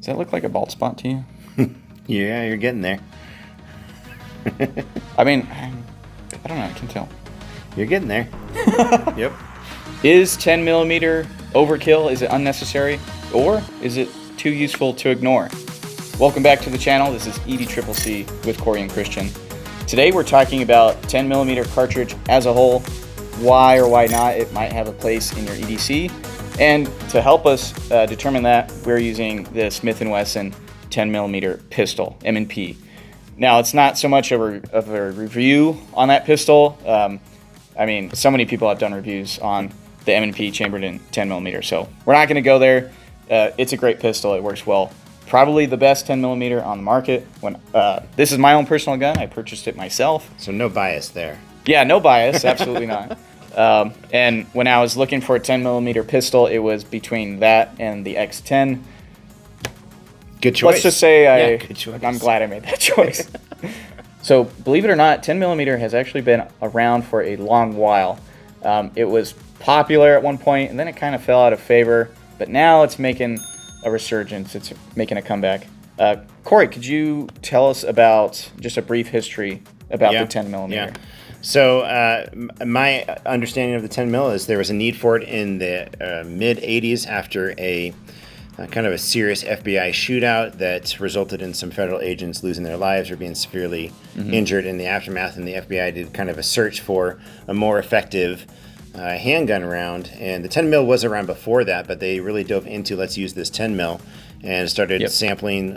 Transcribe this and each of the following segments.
Does that look like a bald spot to you? Yeah, you're getting there. I mean, I don't know. I can tell. You're getting there. Yep. Is 10 millimeter overkill? Is it unnecessary? Or is it too useful to ignore? Welcome back to the channel. This is EDCCC with Corey and Christian. Today we're talking about 10 millimeter cartridge as a whole, why or why not it might have a place in your EDC. And to help us determine that, we're using the Smith & Wesson 10 millimeter pistol, M&P. Now, it's not so much of a review on that pistol. I mean, so many people have done reviews on the M&P chambered in 10 millimeter, so we're not going to go there. It's a great pistol. It works well. Probably the best 10 millimeter on the market. This is my own personal gun. I purchased it myself. So no bias there. Yeah, no bias. Absolutely not. And when I was looking for a 10 millimeter pistol, it was between that and the X10. Good choice. Let's just say good choice. I'm glad I made that choice. So believe it or not, 10 millimeter has actually been around for a long while. It was popular at one point, and then it kind of fell out of favor. But now it's making a resurgence. It's making a comeback. Corey, could you tell us about just a brief history about the 10 millimeter? Yeah. So my understanding of the 10 mil is there was a need for it in the mid 80s after a kind of a serious FBI shootout that resulted in some federal agents losing their lives or being severely injured in the aftermath, and the FBI did kind of a search for a more effective handgun round. And the 10 mil was around before that, but they really dove into let's use this 10 mil and started sampling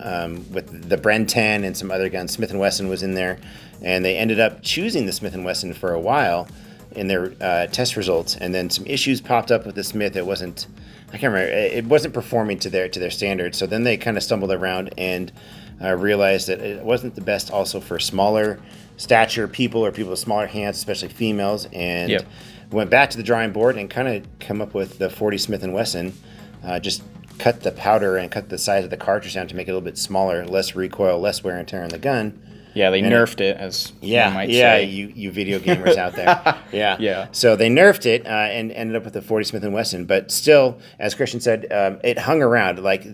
with the Bren 10 and some other guns. Smith & Wesson was in there, and they ended up choosing the Smith & Wesson for a while in their test results, and then some issues popped up with the Smith. It wasn't performing to their standards. So then they kind of stumbled around and realized that it wasn't the best also for smaller stature people or people with smaller hands, especially females, and went back to the drawing board and kind of come up with the 40 Smith & Wesson. Just cut the powder and cut the size of the cartridge down to make it a little bit smaller, less recoil, less wear and tear on the gun. Yeah, they nerfed it, as you might say. You video gamers out there. Yeah. So they nerfed it and ended up with the 40 Smith & Wesson. But still, as Christian said, it hung around, like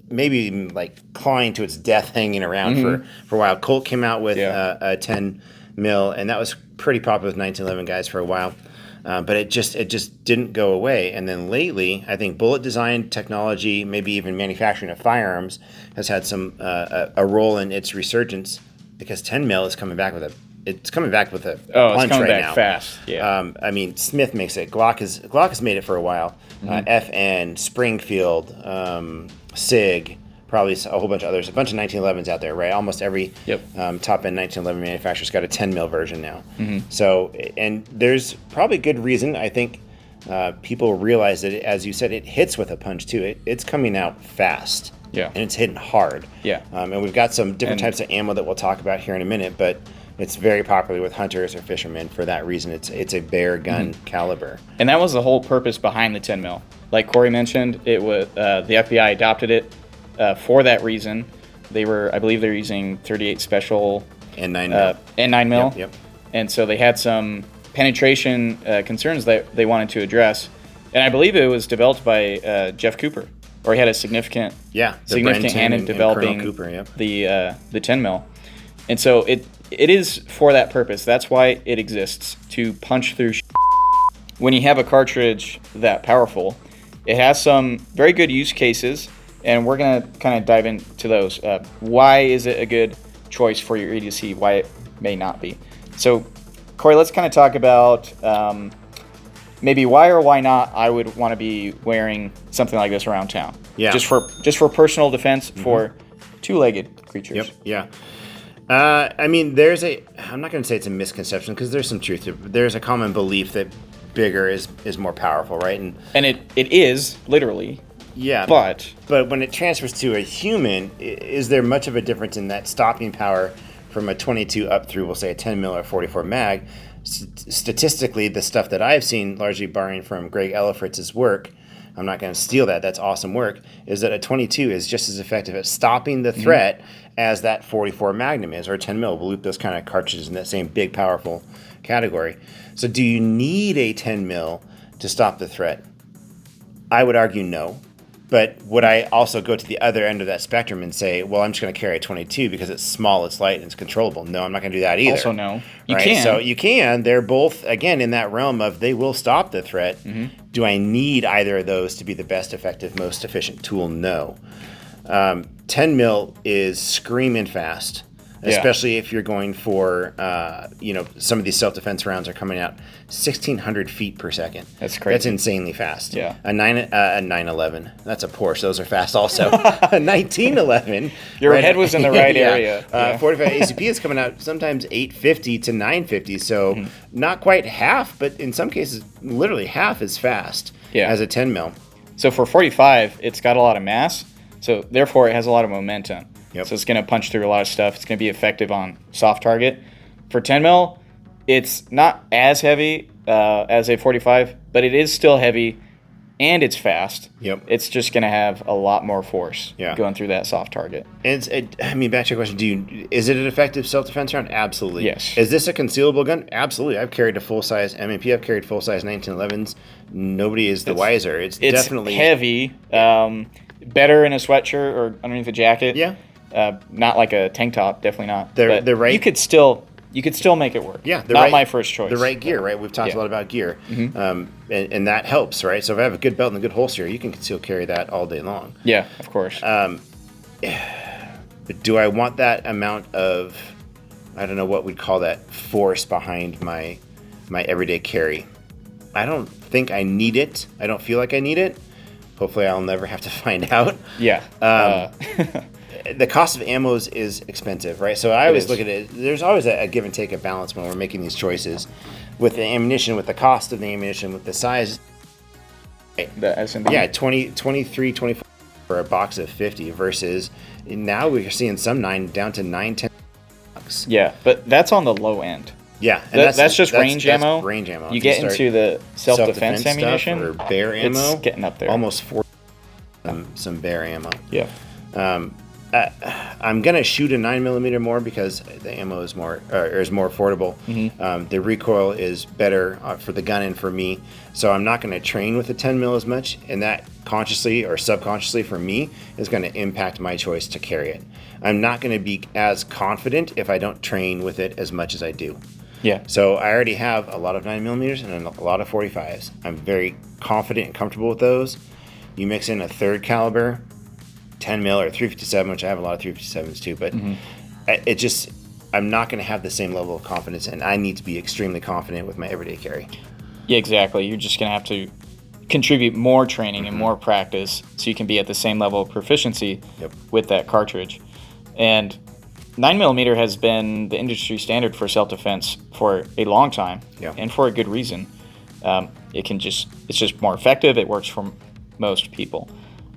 maybe even like clawing to its death, hanging around for a while. Colt came out with a 10 mil, and that was pretty popular with 1911 guys for a while. But it just didn't go away. And then lately, I think bullet design technology, maybe even manufacturing of firearms, has had some a role in its resurgence, because 10 mil is coming back with a punch right now. It's coming back fast. Yeah. I mean, Smith makes it. Glock has made it for a while. FN, Springfield, SIG, probably a whole bunch of others. A bunch of 1911s out there, right? Almost every top end 1911 manufacturer's got a 10 mil version now. So, and there's probably good reason. I think people realize that, as you said, it hits with a punch too. It's coming out fast. Yeah. And it's hitting hard. Yeah. And we've got some different types of ammo that we'll talk about here in a minute, but it's very popular with hunters or fishermen for that reason. It's a bare gun caliber. And that was the whole purpose behind the 10 mil. Like Corey mentioned, it was the FBI adopted it for that reason. I believe they're using 38 special and 9 mil. And 9 mil. Yep. And so they had some penetration concerns that they wanted to address. And I believe it was developed by Jeff Cooper. Or he had a significant hand in developing the 10 mil, and so it is for that purpose. That's why it exists, to punch through. When you have a cartridge that powerful, it has some very good use cases, and we're gonna kind of dive into those. Why is it a good choice for your EDC? Why it may not be. So, Corey, let's kind of talk about maybe why or why not I would want to be wearing something like this around town. Yeah. Just for personal defense for two-legged creatures. Yep. Yeah. I mean, I'm not going to say it's a misconception, because there's some truth to it. There's a common belief that bigger is more powerful, right? And it is, literally. Yeah. But when it transfers to a human, is there much of a difference in that stopping power from a 22 up through, we'll say, a 10 mil or 44 mag? Statistically, the stuff that I've seen, largely borrowing from Greg Ellifritz's work, I'm not going to steal that, that's awesome work, is that a 22 is just as effective at stopping the threat as that 44 Magnum is, or a 10 mil. We'll loop those kind of cartridges in that same big, powerful category. So do you need a 10 mil to stop the threat? I would argue no. But would I also go to the other end of that spectrum and say, well, I'm just going to carry a 22 because it's small, it's light, and it's controllable? No, I'm not going to do that either. Also, no. You right? can. So you can. They're both, again, in that realm of they will stop the threat. Do I need either of those to be the best, effective, most efficient tool? No. 10 mil is screaming fast. Especially if you're going for, some of these self-defense rounds are coming out 1,600 feet per second. That's crazy. That's insanely fast. Yeah. A 911. That's a Porsche. Those are fast also. A 1911. Your head was in the right area. 45 ACP is coming out sometimes 850 to 950. So not quite half, but in some cases, literally half as fast as a 10 mil. So for 45, it's got a lot of mass. So therefore, it has a lot of momentum. Yep. So it's going to punch through a lot of stuff. It's going to be effective on soft target. For 10 mil, it's not as heavy as a 45, but it is still heavy, and it's fast. Yep. It's just going to have a lot more force going through that soft target. And back to your question, is it an effective self-defense round? Absolutely. Yes. Is this a concealable gun? Absolutely. I've carried a full-size M&P. I've carried full-size 1911s. Nobody is the wiser. It's definitely heavy. Better in a sweatshirt or underneath a jacket. Yeah. Not like a tank top, definitely not. The right. You could still make it work. Yeah, not my first choice. The right gear, right? We've talked a lot about gear, and that helps, right? So if I have a good belt and a good holster, you can still carry that all day long. Yeah, of course. But do I want that amount of, I don't know what we'd call that, force behind my everyday carry? I don't think I need it. I don't feel like I need it. Hopefully, I'll never have to find out. Yeah. The cost of ammos is expensive, right? So I always look at it. There's always a give and take, a balance when we're making these choices with the ammunition, with the cost of the ammunition, with the size. The S&B. Yeah, 23, 24 for a box of 50 versus now we're seeing some 9 down to 9, 10 bucks. Yeah, but that's on the low end. Yeah, and that's just range ammo. That's range ammo. You get into the self-defense ammunition or bear ammo. It's getting up there. Almost 4 some bear ammo. Yeah. I'm gonna shoot a 9mm more because the ammo is more affordable. The recoil is better for the gun and for me, so I'm not gonna train with the 10 mil as much, and that consciously or subconsciously for me is gonna impact my choice to carry it. I'm not gonna be as confident if I don't train with it as much as I do. Yeah. So I already have a lot of 9mm and a lot of 45s. I'm very confident and comfortable with those. You mix in a third caliber 10 mil or 357, which I have a lot of 357s too, but I'm not going to have the same level of confidence, and I need to be extremely confident with my everyday carry. Yeah, exactly. You're just going to have to contribute more training and more practice so you can be at the same level of proficiency with that cartridge. And 9mm has been the industry standard for self-defense for a long time, and for a good reason. It's just more effective. It works for most people.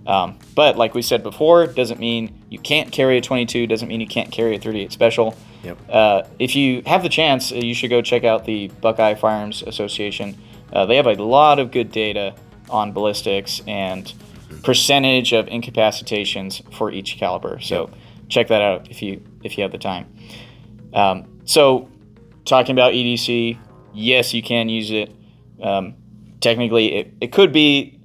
But like we said before, doesn't mean you can't carry a 22, doesn't mean you can't carry a 38 Special. If you have the chance, you should go check out the Buckeye Firearms Association. They have a lot of good data on ballistics and percentage of incapacitations for each caliber. So check that out if you have the time. So talking about EDC, yes, you can use it. Technically, it could be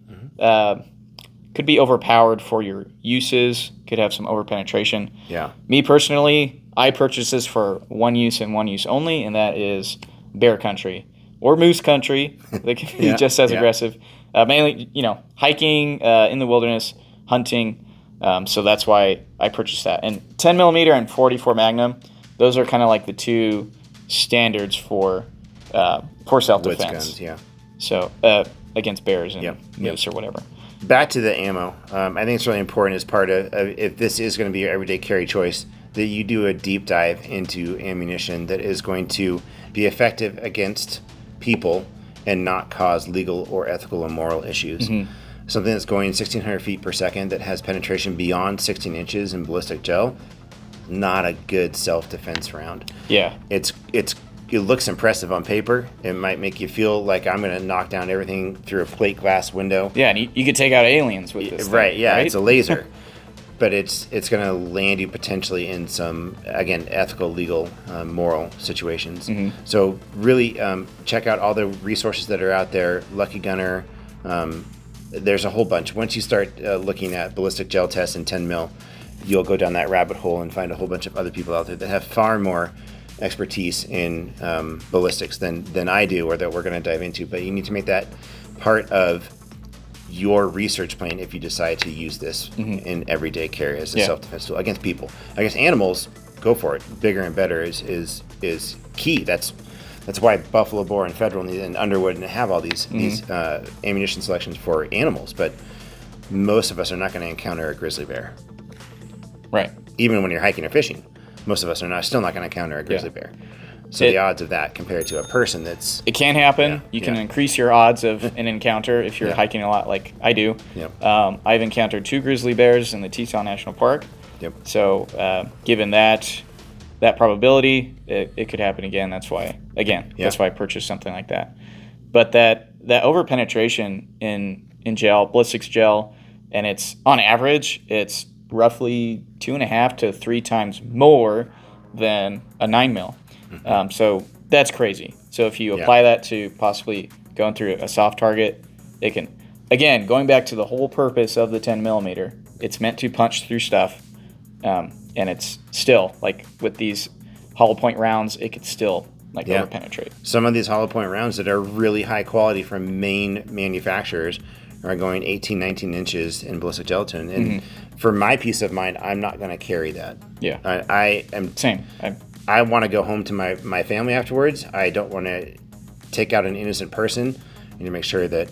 overpowered for your uses, could have some overpenetration. Yeah. Me personally, I purchase this for one use and one use only, and that is bear country or moose country. They can be just as aggressive. Mainly, hiking in the wilderness, hunting. So that's why I purchased that. And 10mm and 44 Magnum, those are kind of like the two standards for self-defense. Guns, So against bears and moose or whatever. Back to the ammo. I think it's really important as part of if this is going to be your everyday carry choice, that you do a deep dive into ammunition that is going to be effective against people and not cause legal or ethical or moral issues. Something that's going 1,600 feet per second that has penetration beyond 16 inches in ballistic gel, not a good self-defense round. Yeah. It looks impressive on paper. It might make you feel like I'm going to knock down everything through a plate glass window. Yeah, and you could take out aliens with this right, thing, yeah, right? It's a laser. But it's going to land you potentially in some, again, ethical, legal, moral situations. So really check out all the resources that are out there. Lucky Gunner, there's a whole bunch. Once you start looking at ballistic gel tests in 10 mil, you'll go down that rabbit hole and find a whole bunch of other people out there that have far more expertise in ballistics than I do, or that we're going to dive into. But you need to make that part of your research plan if you decide to use this in everyday carry as a self-defense tool against people. Against animals, go for it. Bigger and better is key. That's why Buffalo Boar and Federal and Underwood and have all these ammunition selections for animals. But most of us are not going to encounter a grizzly bear. Right. Even when you're hiking or fishing, most of us are still not going to encounter a grizzly bear. So the odds of that compared to a person it can happen. You can increase your odds of an encounter if you're hiking a lot like I do. I've encountered 2 grizzly bears in the Teton National Park. So given that probability, it could happen again. That's why I purchased something like that. But that over penetration in gel, ballistics gel, and it's on average, it's roughly 2.5 to 3 times more than a 9 mil. So that's crazy. So if you apply that to possibly going through a soft target, it can, again, going back to the whole purpose of the 10 millimeter, it's meant to punch through stuff. And it's still, like with these hollow point rounds, it could still over penetrate. Some of these hollow point rounds that are really high quality from main manufacturers are going 18, 19 inches in ballistic gelatin. And for my peace of mind, I'm not going to carry that. I am same. I want to go home to my family afterwards. I don't want to take out an innocent person. I need to make sure that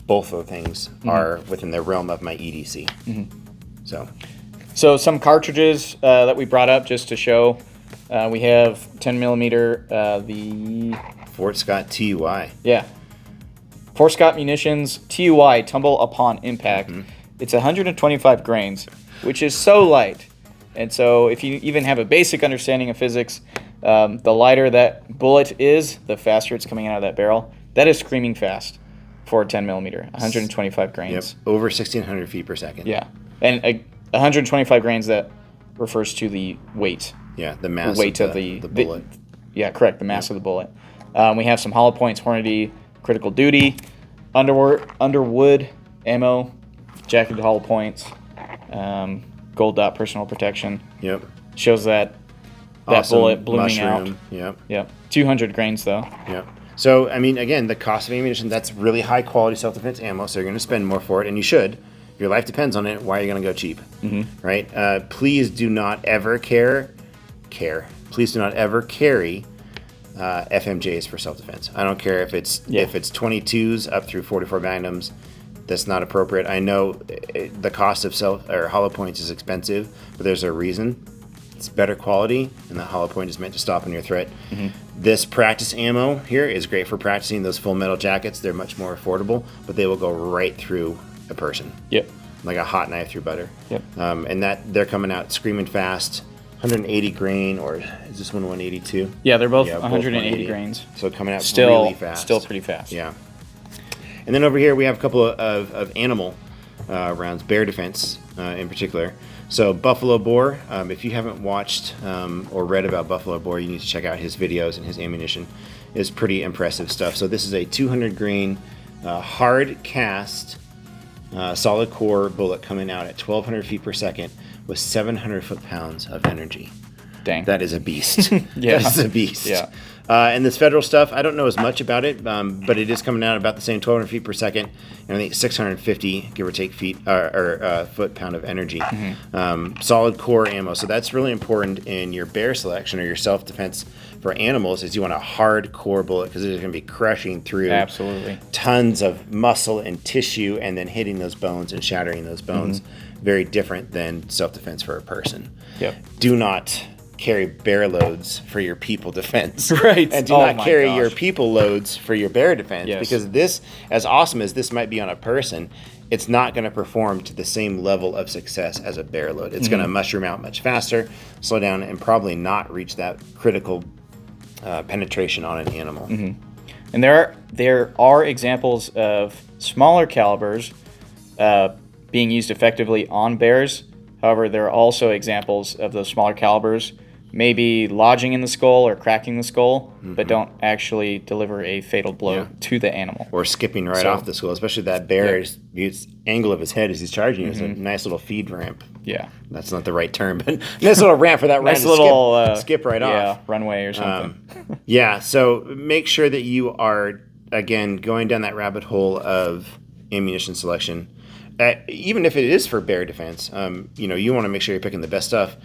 both of the things are within the realm of my EDC. So some cartridges that we brought up just to show. We have 10 millimeter, the Fort Scott TUI. Fort Scott Munitions TUI, tumble upon impact. It's 125 grains, which is so light. And so if you even have a basic understanding of physics, the lighter that bullet is, the faster it's coming out of that barrel. That is screaming fast for a 10 millimeter, 125 grains. Over 1,600 feet per second. And 125 grains, that refers to the weight. The mass of the bullet. Correct, the mass of the bullet. We have some hollow points, Hornady, critical duty, Underwood ammo, jacketed hollow points, gold dot personal protection. Shows that awesome bullet blooming mushroom. out. 200 grains though. So I mean, again, the cost of ammunition, that's really high quality self-defense ammo, so you're going to spend more for it, and you should. If your life depends on it, why are you going to go cheap? Right? Please do not ever Please do not ever carry FMJs for self-defense. I don't care if it's 22s up through 44 magnums. That's not appropriate. I know the cost of hollow points is expensive, but there's a reason. It's better quality, and the hollow point is meant to stop on your threat. This practice ammo here is great for practicing those full metal jackets. They're much more affordable, but they will go right through a person. Like a hot knife through butter. And that they're coming out screaming fast. 180 grain, or is this one 182? They're both 180 grains. So coming out really fast. Still pretty fast. And then over here we have a couple of animal rounds, bear defense in particular. So Buffalo Boar, if you haven't watched or read about Buffalo Boar, you need to check out his videos, and his ammunition is pretty impressive stuff. So this is a 200 grain hard cast solid core bullet coming out at 1,200 feet per second with 700 foot-pounds of energy. Dang. That is a beast. That is a beast. And this Federal stuff, I don't know as much about it, but it is coming out about the same 1,200 feet per second, and I think 650, give or take, foot-pound of energy. Solid core ammo. So that's really important in your bear selection or your self-defense for animals, is you want a hard core bullet, because it's going to be crushing through tons of muscle and tissue and then hitting those bones and shattering those bones. Very different than self-defense for a person. Do not carry bear loads for your people defense. And do not carry your people loads for your bear defense, because this, as awesome as this might be on a person, it's not going to perform to the same level of success as a bear load. It's going to mushroom out much faster, slow down, and probably not reach that critical penetration on an animal. And there are examples of smaller calibers being used effectively on bears. However, there are also examples of those smaller calibers maybe lodging in the skull or cracking the skull, but don't actually deliver a fatal blow to the animal. Or skipping right off the skull, especially that bear. His angle of his head as he's charging is a nice little feed ramp. Yeah. That's not the right term, but nice little ramp for that nice ram little to skip right off. Yeah, runway or something. So make sure that you are, again, going down that rabbit hole of ammunition selection. Even if it is for bear defense, you want to make sure you're picking the best stuff.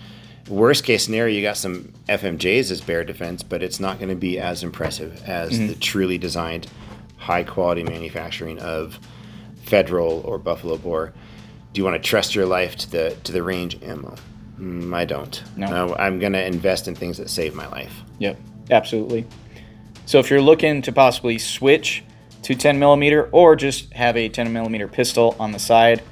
Worst case scenario, you got some FMJs as bear defense, but it's not going to be as impressive as the truly designed, high quality manufacturing of Federal or Buffalo Bore. Do you want to trust your life to the range ammo? I don't. No. I'm going to invest in things that save my life. Yep, absolutely. So if you're looking to possibly switch to 10 millimeter or just have a 10 millimeter pistol on the side,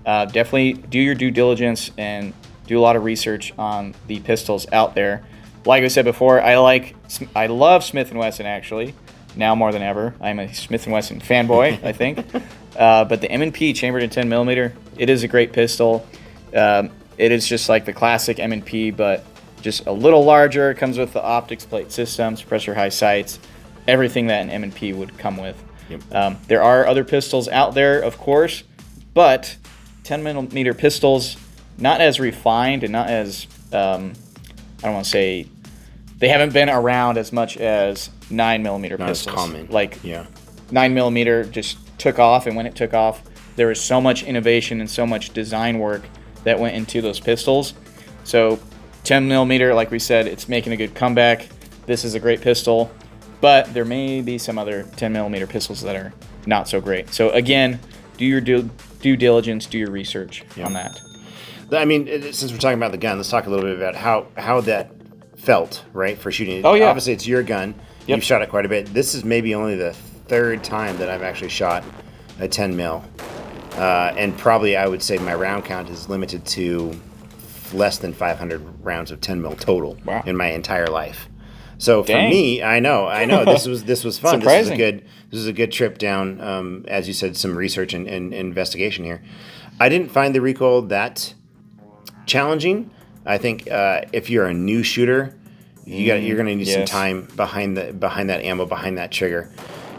definitely do your due diligence and do a lot of research on the pistols out there. Like I said before, I love Smith & Wesson actually, now more than ever. I'm a Smith & Wesson fanboy, I think. But the M&P chambered in 10 millimeter, it is a great pistol. It is just like the classic M&P, but just a little larger. It comes with the optics plate system, suppressor high sights, everything that an M&P would come with. Yep. There are other pistols out there, of course, but 10 millimeter pistols, not as refined and not as, I don't want to say, they haven't been around as much as 9 millimeter pistols. Not as common. Like 9 millimeter just took off, and when it took off, there was so much innovation and so much design work that went into those pistols. So 10 millimeter, like we said, it's making a good comeback. This is a great pistol, but there may be some other 10 millimeter pistols that are not so great. So again, do your due diligence, do your research on that. I mean, since we're talking about the gun, let's talk a little bit about how that felt, right, for shooting. Oh, yeah. Obviously, it's your gun. Yep. You've shot it quite a bit. This is maybe only the third time that I've actually shot a 10 mil. And probably I would say my round count is limited to less than 500 rounds of 10 mil total in my entire life. So for me, I know this was fun. Surprising. This is a good trip down, as you said, some research and investigation here. I didn't find the recoil that challenging. I think if you're a new shooter, you're going to need some time behind that ammo, behind that trigger.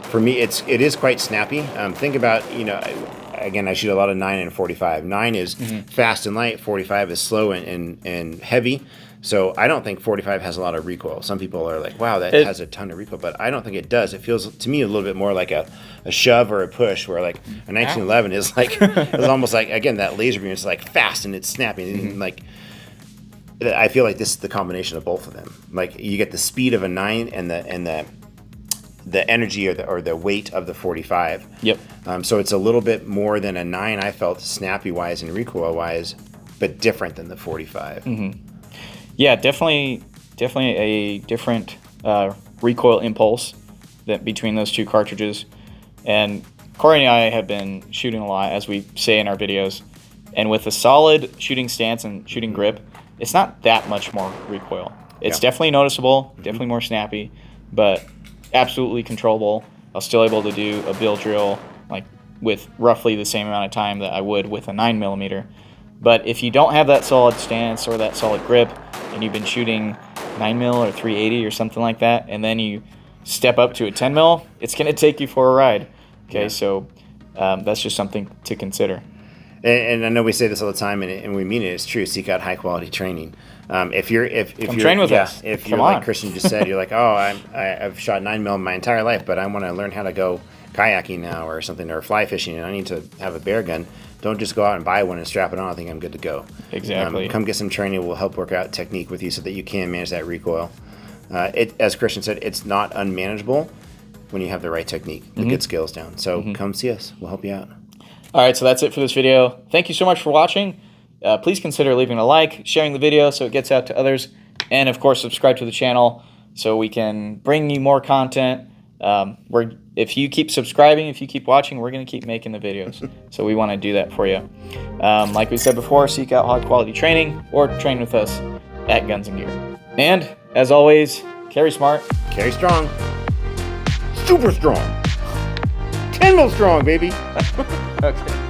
For me, it is quite snappy. Think about, again, I shoot a lot of 9 and 45. 9 is fast and light. 45 is slow and heavy. So I don't think 45 has a lot of recoil. Some people are like, wow, that has a ton of recoil, but I don't think it does. It feels to me a little bit more like a shove or a push, where like a 1911 is like it's almost like, again, that laser beam is like fast and it's snapping. And like I feel like this is the combination of both of them. Like you get the speed of a 9 and the energy or the weight of the 45. Yep. So it's a little bit more than a 9. I felt snappy wise and recoil wise, but different than the 45. Yeah, definitely a different recoil impulse between those two cartridges. And Corey and I have been shooting a lot, as we say in our videos. And with a solid shooting stance and shooting grip, it's not that much more recoil. It's definitely noticeable, definitely more snappy, but absolutely controllable. I was still able to do a bill drill like with roughly the same amount of time that I would with a 9 millimeter. But if you don't have that solid stance or that solid grip, and you've been shooting 9 mil or 380 or something like that, and then you step up to a 10 mil, it's going to take you for a ride. Okay, so that's just something to consider. And I know we say this all the time, and we mean it. It's true. Seek out high quality training. If you're train with us. If you're like Christian just said, you're like, oh, I've shot 9 mil my entire life, but I want to learn how to go kayaking now or something, or fly fishing, and I need to have a bear gun. Don't just go out and buy one and strap it on. I think I'm good to go. Exactly. Come get some training. We'll help work out technique with you so that you can manage that recoil. As Christian said, it's not unmanageable when you have the right technique, the good skills down. So come see us. We'll help you out. All right, so that's it for this video. Thank you so much for watching. Please consider leaving a like, sharing the video so it gets out to others, and of course subscribe to the channel so we can bring you more content. If you keep subscribing, if you keep watching, we're going to keep making the videos. So we want to do that for you. Like we said before, seek out high quality training or train with us at Guns and Gear. And as always, carry smart. Carry strong. Super strong. 10 mil strong, baby. Okay.